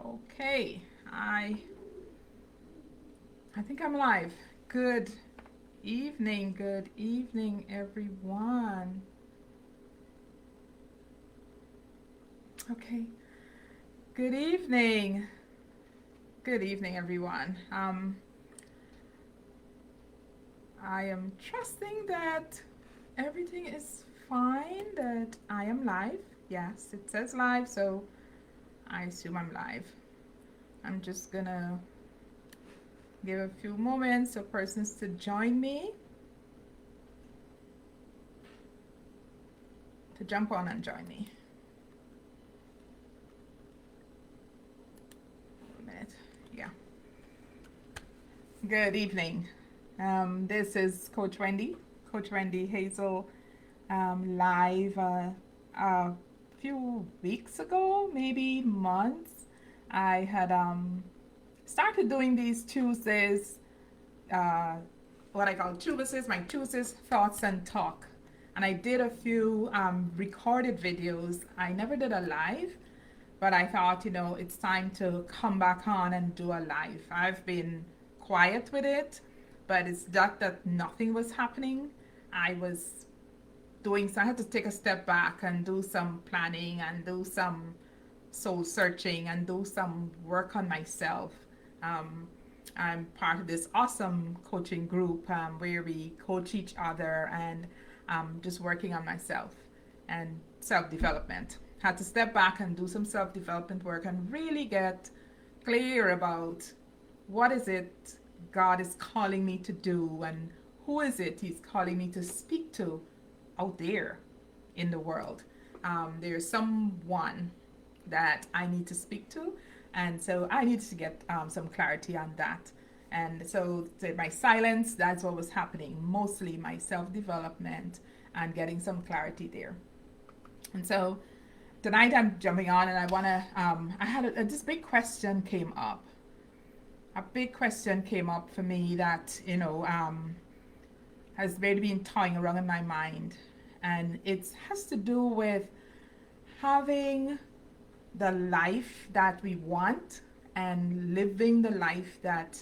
Okay, I think I'm live. Good evening, everyone. Okay, good evening, good evening, everyone. I am trusting that everything is fine. That I am live. Yes, it says live, so I assume I'm live. I'm just gonna give a few moments for persons to join me, to jump on and join me. A minute. Yeah. Good evening. This is Coach Wendy Hazel, live a few weeks ago, maybe months. I had started doing these Tuesdays, uh, what I call Tuesdays, my Tuesdays Thoughts and Talk. And I did a few recorded videos. I never did a live, but I thought, it's time to come back on and do a live. I've been quiet with it, but it's not that nothing was happening. I was so I had to take a step back and do some planning and do some soul searching and do some work on myself. Um, I'm part of this awesome coaching group where we coach each other and just working on myself and self development. Had to step back and do some self development work and really get clear about what is it God is calling me to do and who is it He's calling me to speak to out there in the world. There's someone that I need to speak to, and so I needed to get some clarity on that. And so my silence, that's what was happening, mostly my self development and getting some clarity there. And so tonight I'm jumping on, and I want to, I had this big question came up. A big question came up for me that, has really been toying around in my mind. And it has to do with having the life that we want and living the life that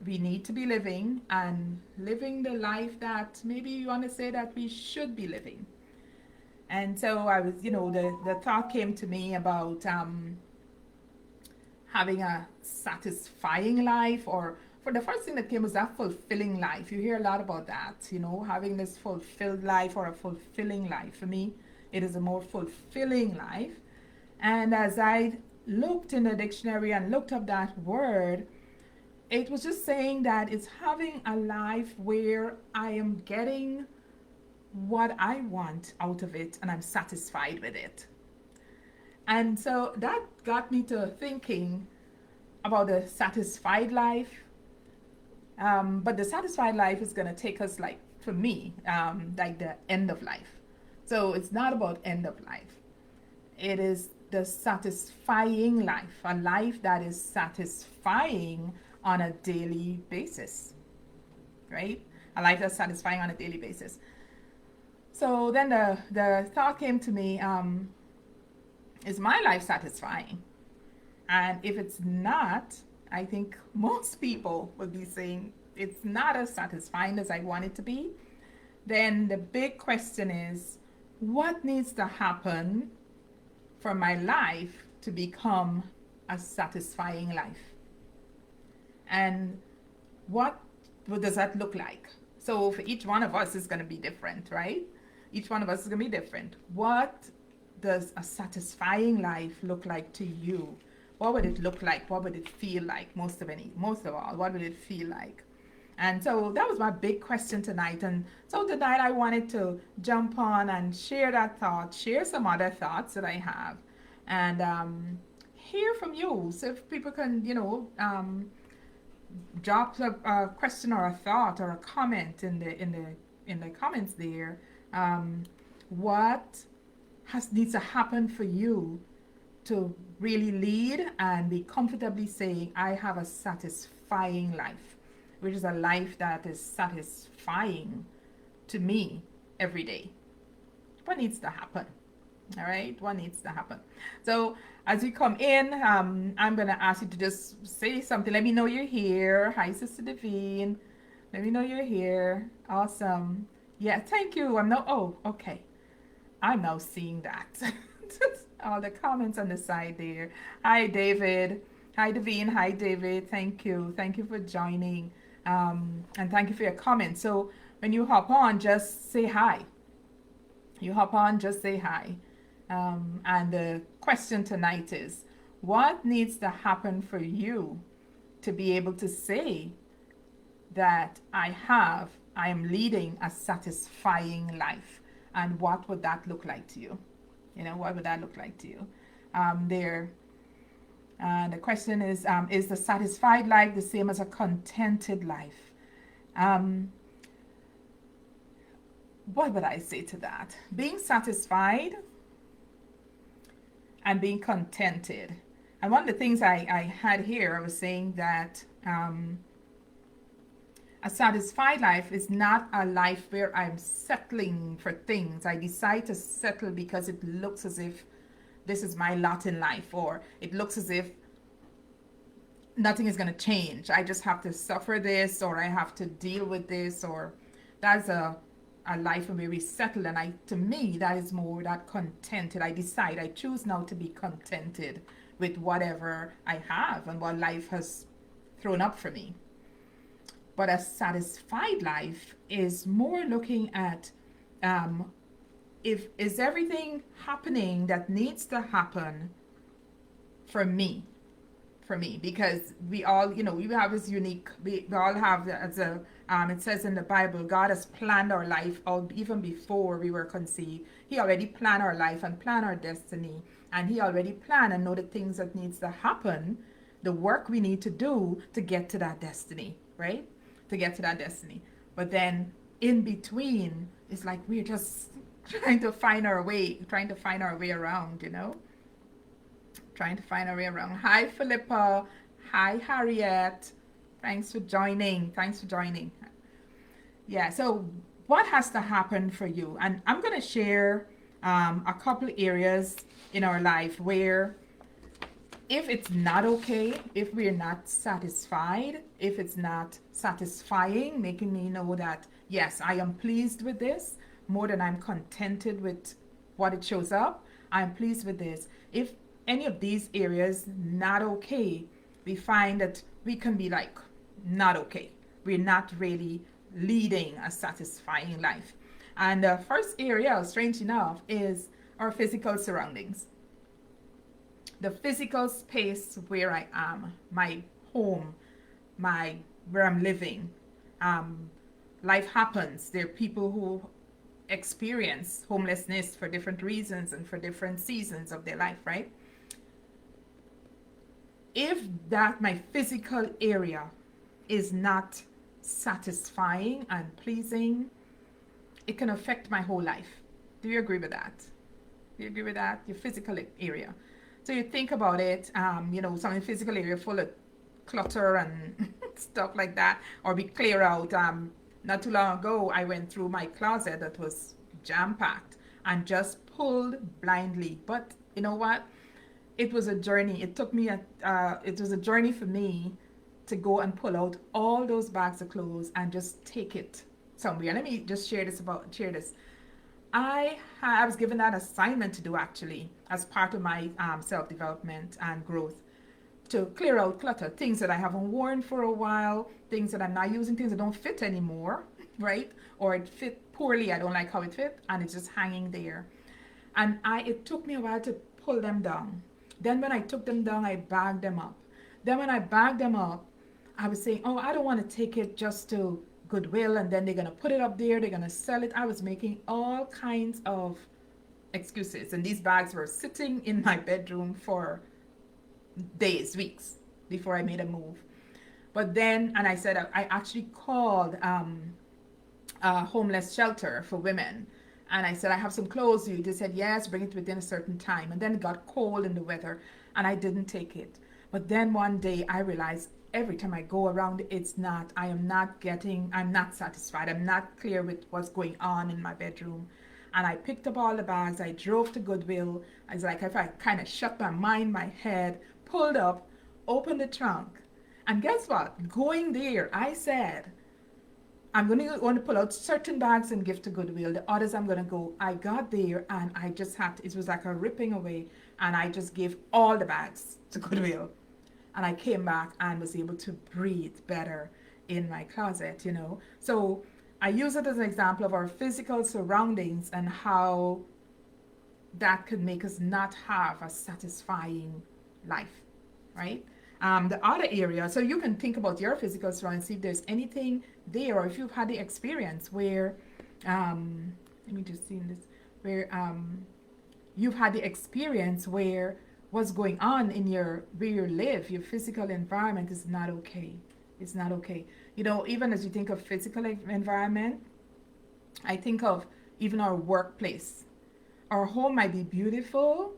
we need to be living and living the life that maybe you want to say that we should be living. And so I was, the thought came to me about having a satisfying life, or for the first thing that came was that fulfilling life. You hear a lot about that, having this fulfilled life or a fulfilling life. For me, it is a more fulfilling life. And as I looked in the dictionary and looked up that word, it was just saying that it's having a life where I am getting what I want out of it and I'm satisfied with it. And so that got me to thinking about the satisfied life. But the satisfied life is going to take us, like, for me, like the end of life. So it's not about end of life. It is the satisfying life, a life that is satisfying on a daily basis, right? A life that's satisfying on a daily basis. So then the thought came to me, is my life satisfying? And if it's not, I think most people would be saying it's not as satisfying as I want it to be. Then the big question is, what needs to happen for my life to become a satisfying life? And what does that look like? So for each one of us is going to be different, right? Each one of us is going to be different. What does a satisfying life look like to you? What would it look like? What would it feel like? Most of all, what would it feel like? And so that was my big question tonight. And so tonight I wanted to jump on and share that thought, share some other thoughts that I have, and hear from you. So if people can, drop a question or a thought or a comment in the comments there. What needs to happen for you to really lead and be comfortably saying, I have a satisfying life, which is a life that is satisfying to me every day? What needs to happen? All right, what needs to happen? So as you come in, I'm gonna ask you to just say something. Let me know you're here. Hi, Sister Devine. Let me know you're here. Awesome. Yeah, thank you. I'm now. Oh, okay. I'm now seeing that. All the comments on the side there. Hi, David. Hi, Devine. Hi, David. Thank you. Thank you for joining. And thank you for your comments. So when you hop on, just say hi. You hop on, just say hi. And the question tonight is, what needs to happen for you to be able to say that I am leading a satisfying life? And what would that look like to you? What would that look like to you? There. The question is the satisfied life the same as a contented life? What would I say to that? Being satisfied and being contented. And one of the things I had here, I was saying that a satisfied life is not a life where I'm settling for things. I decide to settle because it looks as if this is my lot in life, or it looks as if nothing is going to change. I just have to suffer this, or I have to deal with this, or that's a life where we settle. And to me, that is more that contented. I choose now to be contented with whatever I have and what life has thrown up for me. But a satisfied life is more looking at if is everything happening that needs to happen for me, because we all, we have this unique, we all have, as it says in the Bible, God has planned our life out even before we were conceived. He already planned our life and planned our destiny, and he already planned and know the things that needs to happen, the work we need to do to get to that destiny, right? To get to that destiny. But then in between, it's like we're just trying to find our way around, trying to find our way around. Hi, Philippa. Hi, Harriet. Thanks for joining. Yeah, so what has to happen for you? And I'm going to share a couple areas in our life where if it's not okay, if we're not satisfied, if it's not satisfying, making me know that, yes, I am pleased with this more than I'm contented with what it shows up. I'm pleased with this. If any of these areas not okay, we find that we can be like, not okay. We're not really leading a satisfying life. And the first area, strange enough, is our physical surroundings. The physical space where I am, my home, where I'm living. Life happens. There are people who experience homelessness for different reasons and for different seasons of their life, right? If that my physical area is not satisfying and pleasing, it can affect my whole life. Do you agree with that? Your physical area. So you think about it, some physical area full of clutter and stuff like that, or we clear out. Not too long ago, I went through my closet that was jam-packed and just pulled blindly. But you know what? It was a journey. It was a journey for me to go and pull out all those bags of clothes and just take it somewhere. Let me just share this. I was given that assignment to do actually as part of my self-development and growth, to clear out clutter, things that I haven't worn for a while, things that I'm not using, things that don't fit anymore, right? Or it fit poorly, I don't like how it fit, and it's just hanging there. And it took me a while to pull them down. Then when I took them down, I bagged them up. Then when I bagged them up, I was saying, oh, I don't want to take it just to Goodwill and then they're going to put it up there, they're going to sell it. I was making all kinds of excuses, and these bags were sitting in my bedroom for days, weeks before I made a move. But then, and I said, I actually called a homeless shelter for women, and I said, I have some clothes. They said, yes, bring it within a certain time. And then it got cold in the weather and I didn't take it. But then one day I realized every time I go around, I'm not satisfied. I'm not clear with what's going on in my bedroom. And I picked up all the bags. I drove to Goodwill. I was like, if I kind of shut my mind, my head, pulled up, opened the trunk. And guess what? Going there, I said, I'm going to pull out certain bags and give to Goodwill. The others I'm going to go. I got there and I just had to, it was like a ripping away. And I just gave all the bags to Goodwill. And I came back and was able to breathe better in my closet, you know. So I use it as an example of our physical surroundings and how that could make us not have a satisfying life, right? The other area, so you can think about your physical surroundings, see if there's anything there, or if you've had the experience where, let me just see this, where you've had the experience where what's going on in where you live, your physical environment is not okay. It's not okay. You know, even as you think of physical environment, I think of even our workplace. Our home might be beautiful,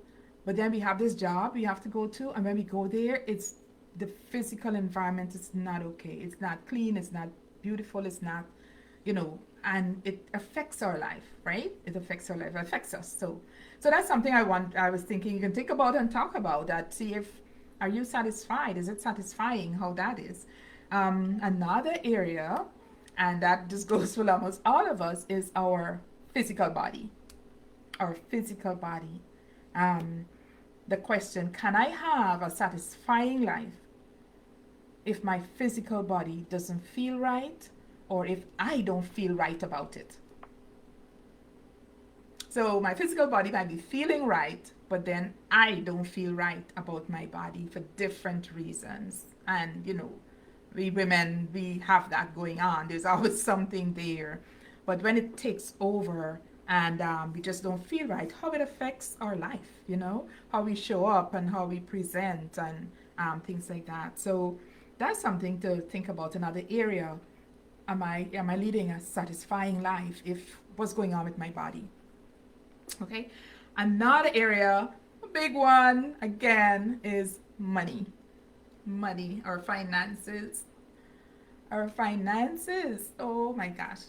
but then we have this job we have to go to, and when we go there, it's the physical environment is not okay. It's not clean, it's not beautiful, it's not, you know, and it affects our life, right? It affects our life, it affects us. So that's something I was thinking you can think about and talk about that. See if, are you satisfied? Is it satisfying how that is? Another area, and that just goes for almost all of us, is our physical body. Our physical body. The question, can I have a satisfying life if my physical body doesn't feel right, or if I don't feel right about it? So my physical body might be feeling right, but then I don't feel right about my body for different reasons. And, you know, we women, we have that going on. There's always something there. But when it takes over and we just don't feel right, how it affects our life, you know, how we show up and how we present and things like that. So that's something to think about. Another area, am I leading a satisfying life if what's going on with my body? Okay. Another area, a big one again, is money. Money, our finances. Our finances. Oh my gosh.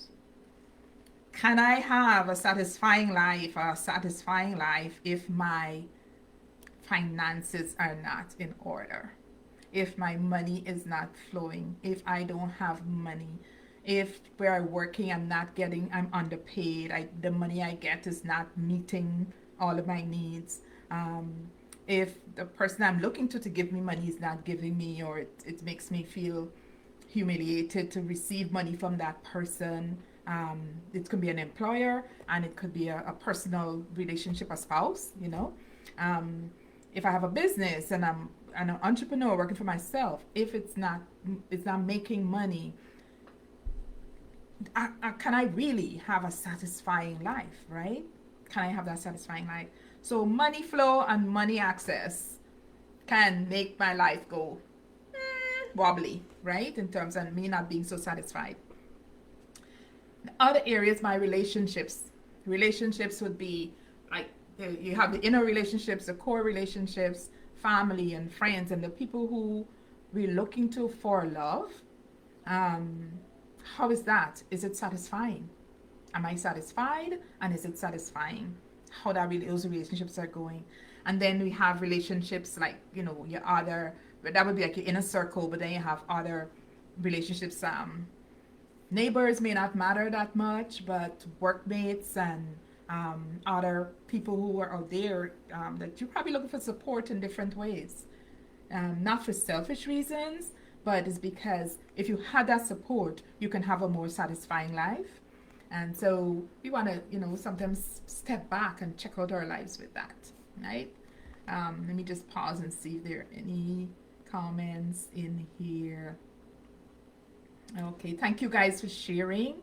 Can I have a satisfying life if my finances are not in order? If my money is not flowing, if I don't have money, if where I'm working I'm underpaid, the money I get is not meeting all of my needs, if the person I'm looking to give me money is not giving me, or it makes me feel humiliated to receive money from that person. It could be an employer, and it could be a personal relationship, a spouse, you know. If I have a business and I'm an entrepreneur working for myself, if it's not making money, can I really have a satisfying life, right? Can I have that satisfying life? So money flow and money access can make my life go wobbly, right? In terms of me not being so satisfied. The other areas, my relationships. Relationships would be like, you have the inner relationships, the core relationships, family and friends, and the people who we're looking to for love. How is that? Is it satisfying? Am I satisfied? And is it satisfying? How those relationships are going. And then we have relationships like, you know, that would be like your inner circle, but then you have other relationships. Neighbors may not matter that much, but workmates and other people who are out there that you're probably looking for support in different ways. Not for selfish reasons, but it's because if you had that support, you can have a more satisfying life. And so we want to, you know, sometimes step back and check out our lives with that, right? Let me just pause and see if there are any comments in here. Okay, thank you guys for sharing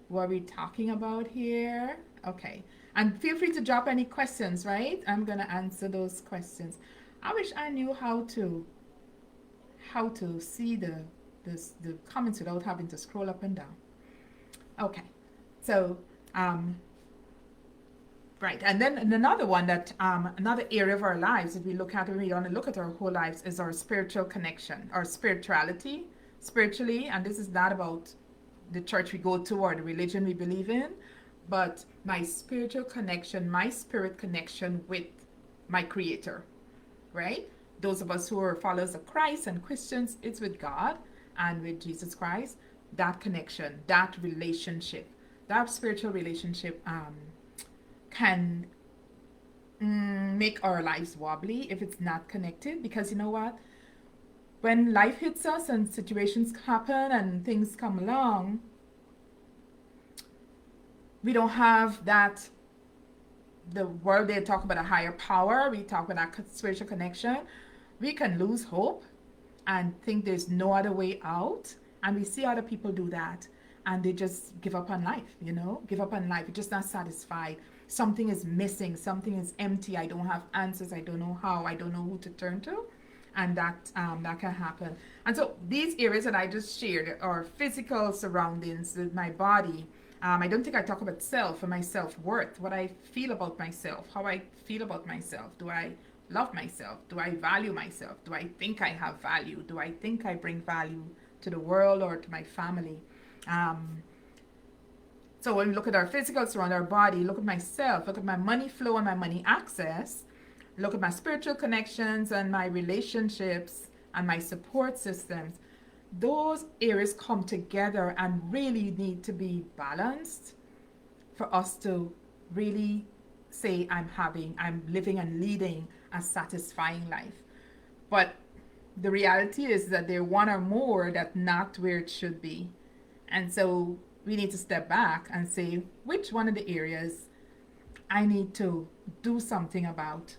what we're talking about here. Okay, and feel free to drop any questions, right? I'm going to answer those questions. I wish I knew how to see the comments without having to scroll up and down. Okay, so right, and then another one that another area of our lives that we look at when we want to look at our whole lives is our spiritual connection, our spirituality, spiritually. And this is not about the church we go to or the religion we believe in, but my spiritual connection, my spirit connection with my creator, right? Those of us who are followers of Christ and Christians, it's with God and with Jesus Christ. That connection, that relationship, that spiritual relationship can make our lives wobbly if it's not connected. Because you know what? When life hits us and situations happen and things come along, we don't have that. The world, they talk about a higher power, we talk about that spiritual connection. We can lose hope and think there's no other way out. And we see other people do that and they just give up on life, give up on life. You're just not satisfied. Something is missing, something is empty. I don't have answers. I don't know how, I don't know who to turn to. And that can happen. And so these areas that I just shared are physical surroundings with my body. I don't think I talk about self and my self-worth, what I feel about myself, how I feel about myself. Do I love myself? Do I value myself? Do I think I have value? Do I think I bring value to the world or to my family? So when we look at our physical surround our body, look at myself, look at my money flow and my money access, look at my spiritual connections and my relationships and my support systems. Those areas come together and really need to be balanced for us to really say I'm living and leading a satisfying life. But the reality is that they're one or more that not where it should be. And so we need to step back and say which one of the areas I need to do something about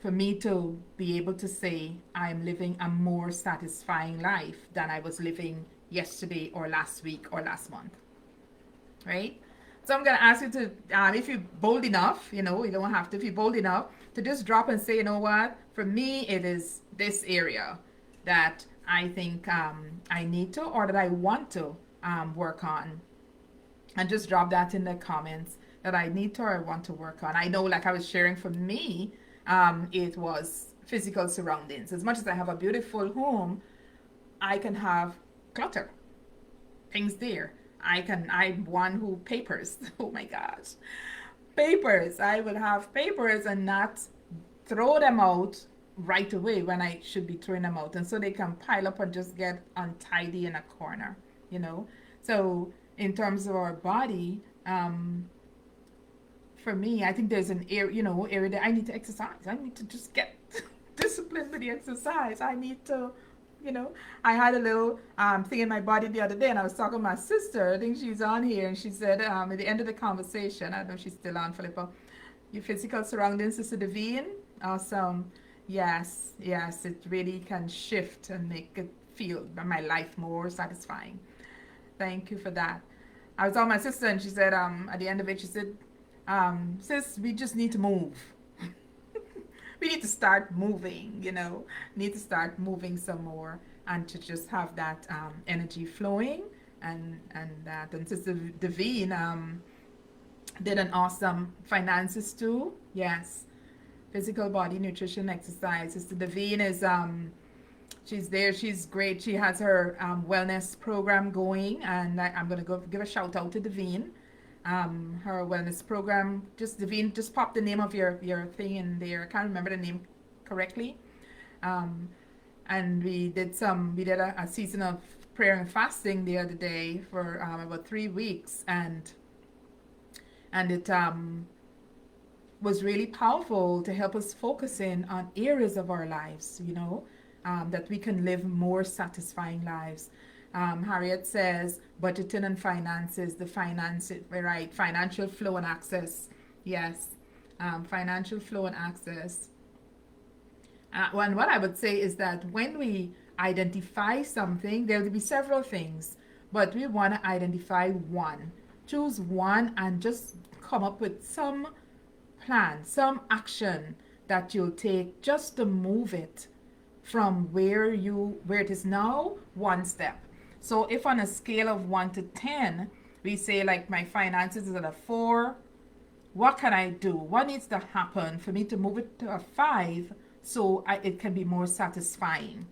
for me to be able to say I'm living a more satisfying life than I was living yesterday or last week or last month, right? So I'm going to ask you to, if you're bold enough, you don't have to, if you're bold enough to just drop and say, you know what, for me, it is this area that I think I need to or that I want to work on. And just drop that in the comments that I need to or I want to work on. I know, like I was sharing, for me, it was physical surroundings. As much as I have a beautiful home, I can have clutter, things there. I'm one who papers. Oh my gosh. Papers. I will have papers and not throw them out right away when I should be throwing them out. And so they can pile up and just get untidy in a corner, So in terms of our body, for me, I think there's an area that I need to exercise. I need to just get disciplined with the exercise. I need to, I had a little thing in my body the other day, and I was talking to my sister. I think she's on here, and she said at the end of the conversation, I don't know if she's still on, Philippa, your physical surroundings, Sister Devine. Awesome. Yes, it really can shift and make it feel my life more satisfying. Thank you for that. I was on my sister, and she said at the end of it, she said, sis, we just need to move. We need to start moving, need to start moving some more and to just have that energy flowing and that. And Sister Devine did an awesome finances too. Yes. Physical body, nutrition, exercise. Sister Devine is, she's there. She's great. She has her wellness program going, and I'm going to go give a shout out to Devine. Her wellness program, Devine, just pop the name of your thing in there. I can't remember the name correctly. And we did a season of prayer and fasting the other day for about 3 weeks, and it was really powerful to help us focus in on areas of our lives, that we can live more satisfying lives. Harriet says budgeting and finances, right? Financial flow and access. Yes. Financial flow and access. And what I would say is that when we identify something, there will be several things, but we want to identify one. Choose one and just come up with some plan, some action that you'll take just to move it from where it is now, one step. So if on a scale of 1 to 10, we say like my finances is at a 4, what can I do? What needs to happen for me to move it to a 5 so it can be more satisfying?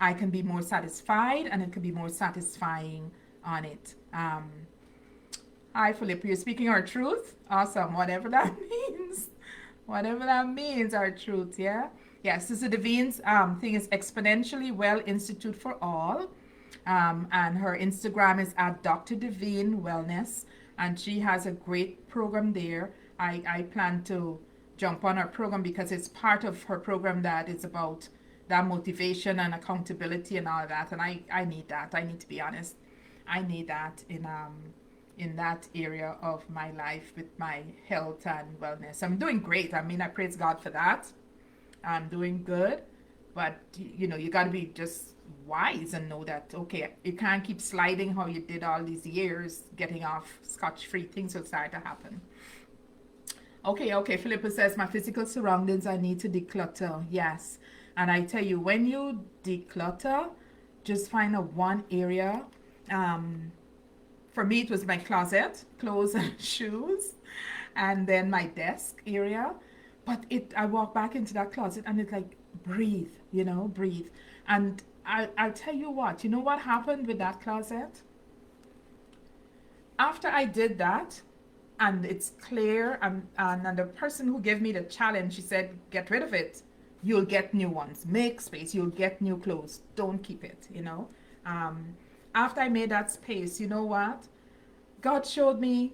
I can be more satisfied and it can be more satisfying on it. Hi, Philip. You're speaking our truth? Awesome. Whatever that means. Whatever that means, our truth, yeah? Yeah, Sister Devine's thing is Exponentially Well Institute for All. And her Instagram is at Dr. Devine Wellness. And she has a great program there. I plan to jump on her program because it's part of her program that is about that motivation and accountability and all that. And I need that. I need to be honest. I need that in that area of my life with my health and wellness. I'm doing great. I mean, I praise God for that. I'm doing good, but you know, you got to be just wise and know that okay, you can't keep sliding how you did all these years, getting off scotch free. Things will start to happen. Okay. Philippa says my physical surroundings I need to declutter. Yes, and I tell you, when you declutter, just find a one area. Um, for me, it was my closet, clothes and shoes, and then my desk area. But I walk back into that closet and it's like, breathe, breathe. And I'll tell you what, you know what happened with that closet? After I did that, and it's clear, and the person who gave me the challenge, she said, get rid of it. You'll get new ones. Make space. You'll get new clothes. Don't keep it. Um, After I made that space, you know what? God showed me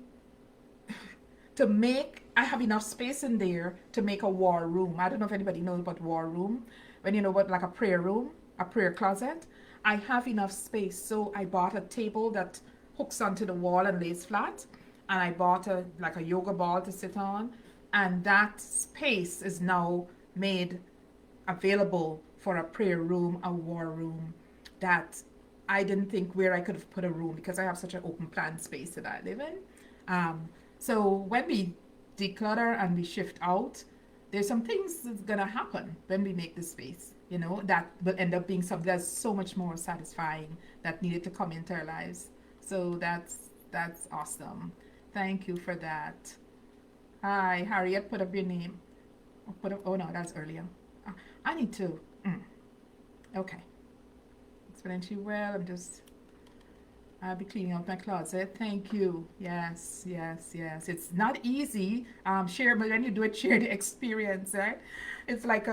I have enough space in there to make a war room. I don't know if anybody knows about war room. When you know what, like a prayer room, a prayer closet. I have enough space. So I bought a table that hooks onto the wall and lays flat. And I bought like a yoga ball to sit on. And that space is now made available for a prayer room, a war room that I didn't think where I could have put a room because I have such an open plan space that I live in. Um, so when we declutter and we shift out, there's some things that's gonna happen when we make this space, that will end up being something that's so much more satisfying that needed to come into our lives. So that's awesome. Thank you for that. Hi, Harriet, put up your name. Oh no, that's earlier. I need to. Okay. Exponentially well. I'll be cleaning out my closet. Thank you. Yes. It's not easy. Share, but when you do it, share the experience, right? It's like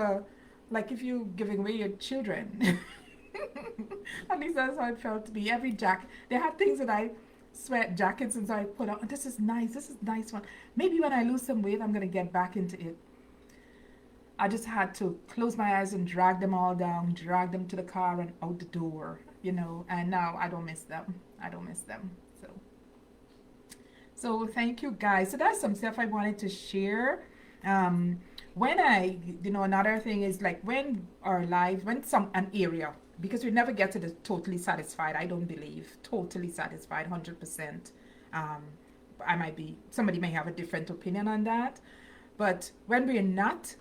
if you giving away your children. At least that's how it felt to me. Every jacket, they had things that I sweat jackets, and so I put on. This is nice. This is a nice one. Maybe when I lose some weight, I'm gonna get back into it. I just had to close my eyes and drag them all down, drag them to the car and out the door, and now I don't miss them. I don't miss them. So thank you guys. So that's some stuff I wanted to share. Um, another thing is like when our lives, an area, because we never get to the totally satisfied, I don't believe, totally satisfied, 100%. Um, somebody may have a different opinion on that. But when we're not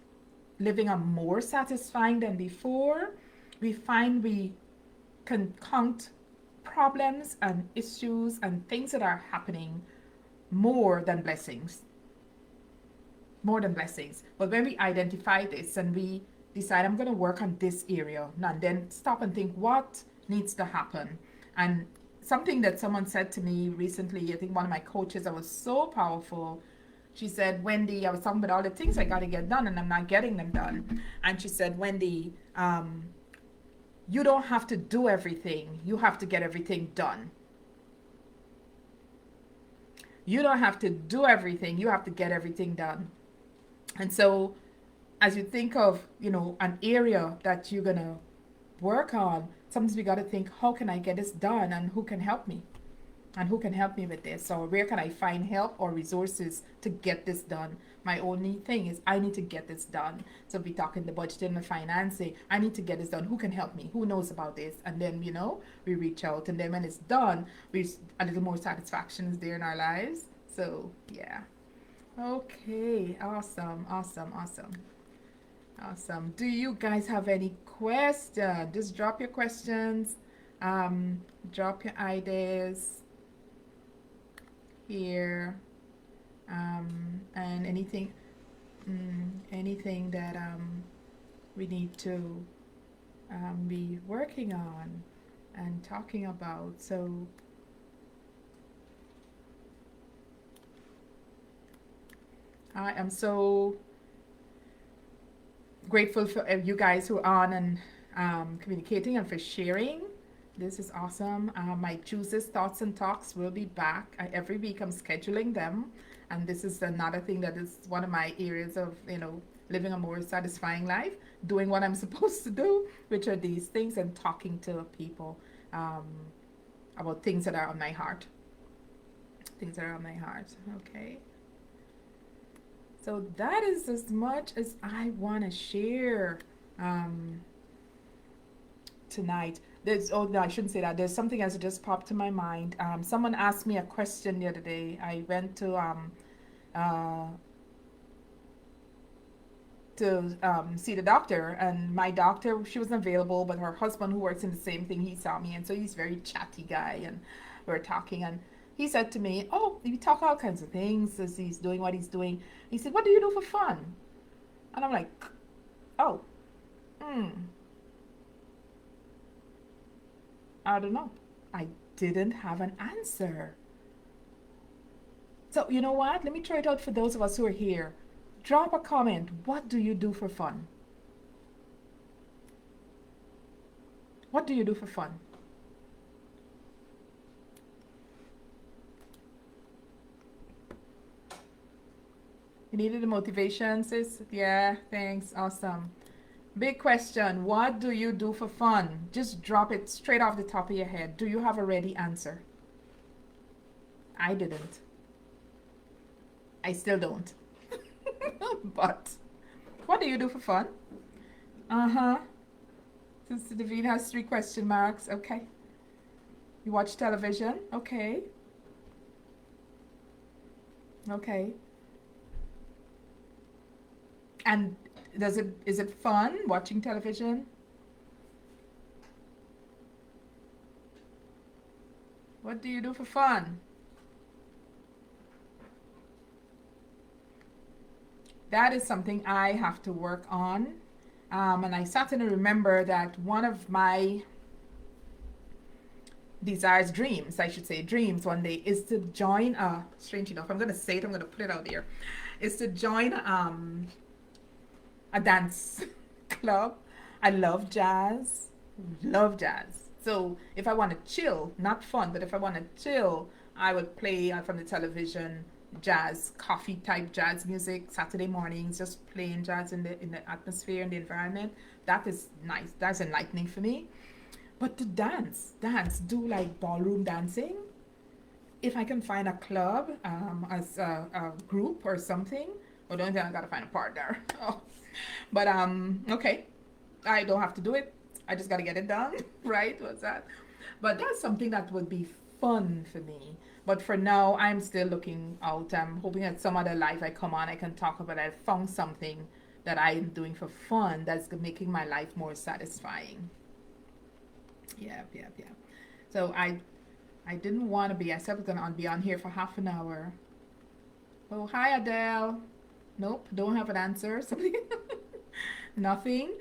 living a more satisfying than before, we find we can count problems and issues and things that are happening more than blessings. More than blessings. But when we identify this and we decide, I'm going to work on this area, and then stop and think, what needs to happen? And something that someone said to me recently, I think one of my coaches, that was so powerful. She said, Wendy, I was talking about all the things I got to get done and I'm not getting them done. And she said, Wendy, you don't have to do everything. You have to get everything done. You don't have to do everything. You have to get everything done. And so as you think of, an area that you're going to work on, sometimes we got to think, how can I get this done and who can help me? And who can help me with this? Or where can I find help or resources to get this done? My only thing is I need to get this done. So we talking the budgeting and the financing. I need to get this done. Who can help me? Who knows about this? And then, we reach out. And then when it's done, a little more satisfaction is there in our lives. So, yeah. Okay. Awesome. Do you guys have any questions? Just drop your questions. Drop your ideas here, and anything that we need to be working on and talking about. So I am so grateful for you guys who are on and communicating and for sharing. This is awesome. My Tuesdays Thoughts and Talks will be back. Every week I'm scheduling them. And this is another thing that is one of my areas of, living a more satisfying life, doing what I'm supposed to do, which are these things, and talking to people um, about things that are on my heart. Things that are on my heart. Okay. So that is as much as I want to share tonight. No, I shouldn't say that. There's something else that just popped to my mind. Someone asked me a question the other day. I went uh, to see the doctor, and my doctor, she wasn't available, but her husband, who works in the same thing, he saw me, and so he's a very chatty guy, and we were talking, and he said to me, "Oh, we talk all kinds of things as he's doing what he's doing." He said, "What do you do for fun?" And I'm like, "Oh, hmm, I don't know." I didn't have an answer. So you know what? Let me try it out for those of us who are here. Drop a comment. What do you do for fun? What do you do for fun? You needed the motivation, sis? Yeah, thanks. Awesome. Big question. What do you do for fun? Just drop it straight off the top of your head. Do you have a ready answer? I didn't. I still don't. But what do you do for fun? Uh-huh. Sister Devine has 3 question marks. Okay. You watch television? Okay. Okay. And is it fun watching television? What do you do for fun? That is something I have to work on. And I certainly remember that one of my desires, dreams, I should say, dreams one day is to join strange enough, I'm going to say it, I'm going to put it out there, is to join a dance club. I love jazz. Love jazz. So if I want to chill, not fun, but if I want to chill, I would play from the television jazz, coffee type jazz music Saturday mornings, just playing jazz in the atmosphere and the environment. That is nice. That's enlightening for me. But to dance, do like ballroom dancing. If I can find a club as a group or something, or don't think I gotta find a partner. Oh. But okay, I don't have to do it. I just gotta get it done, right? What's that? But that's something that would be fun for me. But for now, I'm still looking out. I'm hoping that some other life I come on, I can talk about. I found something that I'm doing for fun that's making my life more satisfying. Yeah. So I didn't want to be. I said I was gonna be on here for half an hour. Oh, hi Adele. Nope, don't have an answer. Somebody, nothing.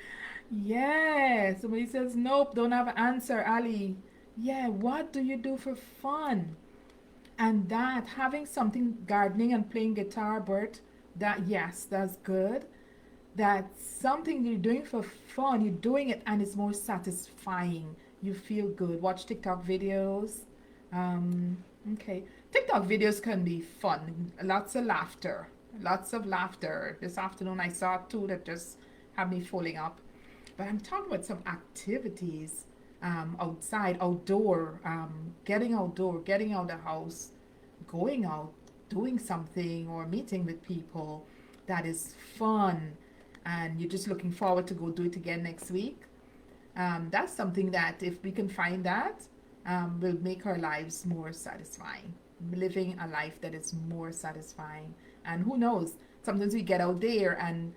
Yeah, somebody says nope, don't have an answer. Ali, yeah. What do you do for fun? And that having something gardening and playing guitar, Bert. That yes, that's good. That's something you're doing for fun. You're doing it, and it's more satisfying. You feel good. Watch TikTok videos. Um, okay, TikTok videos can be fun. Lots of laughter. Lots of laughter. This afternoon I saw 2 that just had me falling up. But I'm talking about some activities outside, outdoor, getting outdoor, getting out of the house, going out, doing something, or meeting with people that is fun, and you're just looking forward to go do it again next week. That's something that if we can find that, will make our lives more satisfying. Living a life that is more satisfying. And who knows, sometimes we get out there and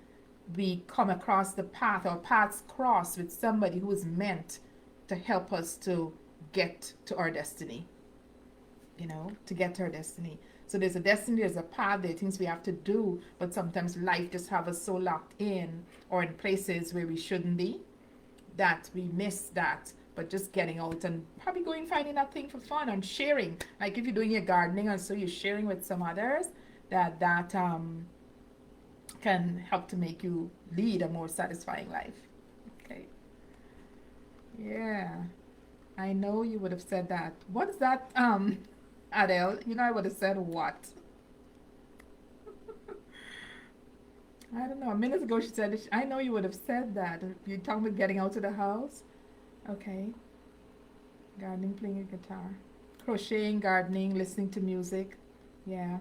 we come across the path, or paths cross with somebody who is meant to help us to get to our destiny, to get to our destiny. So there's a destiny, there's a path, there are things we have to do, but sometimes life just have us so locked in or in places where we shouldn't be that we miss that. But just getting out and probably going finding that thing for fun and sharing. Like if you're doing your gardening and so you're sharing with some others, that can help to make you lead a more satisfying life. Okay. Yeah. I know you would have said that. What is that, Adele? You know I would have said what? I don't know. A minute ago she said, I know you would have said that. You talking about getting out of the house? Okay. Gardening, playing a guitar. Crocheting, gardening, listening to music. Yeah.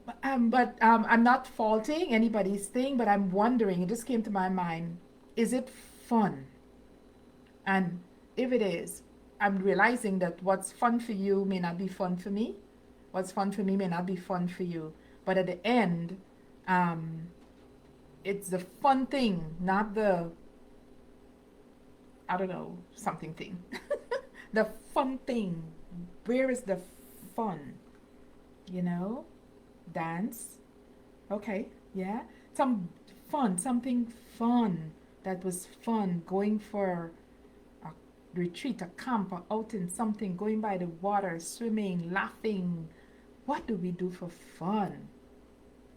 But I'm not faulting anybody's thing, but I'm wondering, it just came to my mind, is it fun? And if it is, I'm realizing that what's fun for you may not be fun for me. What's fun for me may not be fun for you. But at the end, um, it's the fun thing, not the, I don't know, something thing. The fun thing. Where is the fun? You know? Dance. Okay, yeah. Some fun, something fun that was fun. Going for a retreat, a camp, a outing, something, going by the water, swimming, laughing. What do we do for fun?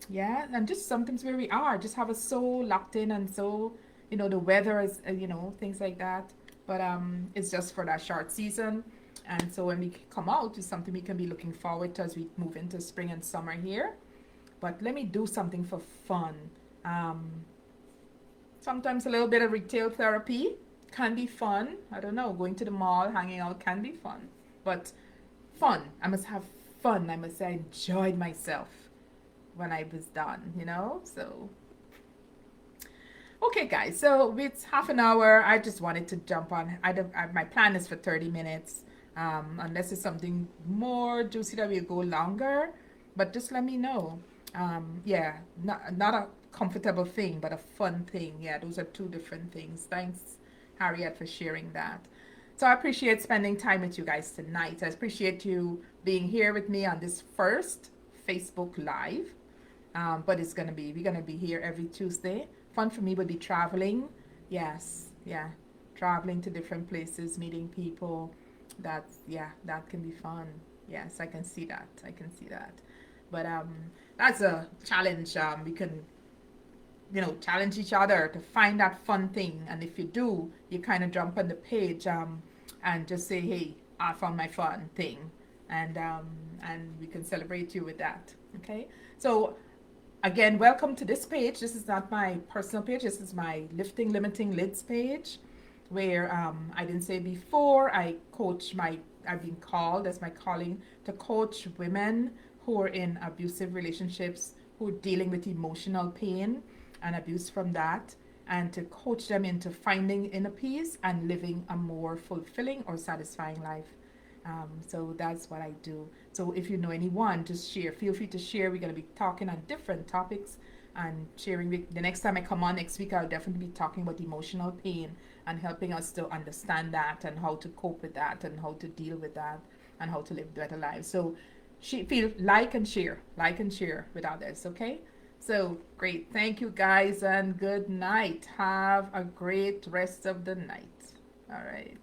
Yeah, and just sometimes where we are, just have us so locked in and so, the weather is, things like that. But it's just for that short season. And so when we come out, it's something we can be looking forward to as we move into spring and summer here. But let me do something for fun. Um, Sometimes a little bit of retail therapy can be fun. I don't know, going to the mall, hanging out can be fun. But fun, I must have fun. I must say I enjoyed myself when I was done. So, okay, guys. So it's half an hour. I just wanted to jump on. My plan is for 30 minutes. Unless it's something more juicy that will go longer. But just let me know. Yeah, not a comfortable thing, but a fun thing. Yeah, those are two different things. Thanks, Harriet, for sharing that. So I appreciate spending time with you guys tonight. I appreciate you being here with me on this first Facebook Live. But we're gonna be here every Tuesday. Fun for me would be traveling. Yes, yeah, traveling to different places, meeting people. That can be fun. Yes, I can see that. I can see that. But that's a challenge. We can, challenge each other to find that fun thing. And if you do, you kind of jump on the page and just say, hey, I found my fun thing. And we can celebrate you with that. Okay. So again, welcome to this page. This is not my personal page. This is my Lifting Limiting Lids page, where I didn't say before, I've been called as my calling to coach women who are in abusive relationships, who are dealing with emotional pain and abuse from that, and to coach them into finding inner peace and living a more fulfilling or satisfying life. So that's what I do. So if you know anyone, just share. Feel free to share. We're going to be talking on different topics and sharing. The next time I come on next week, I'll definitely be talking about emotional pain and helping us to understand that and how to cope with that and how to deal with that and how to live better lives. So feel like and share with others. Okay. So great. Thank you guys and good night. Have a great rest of the night. All right.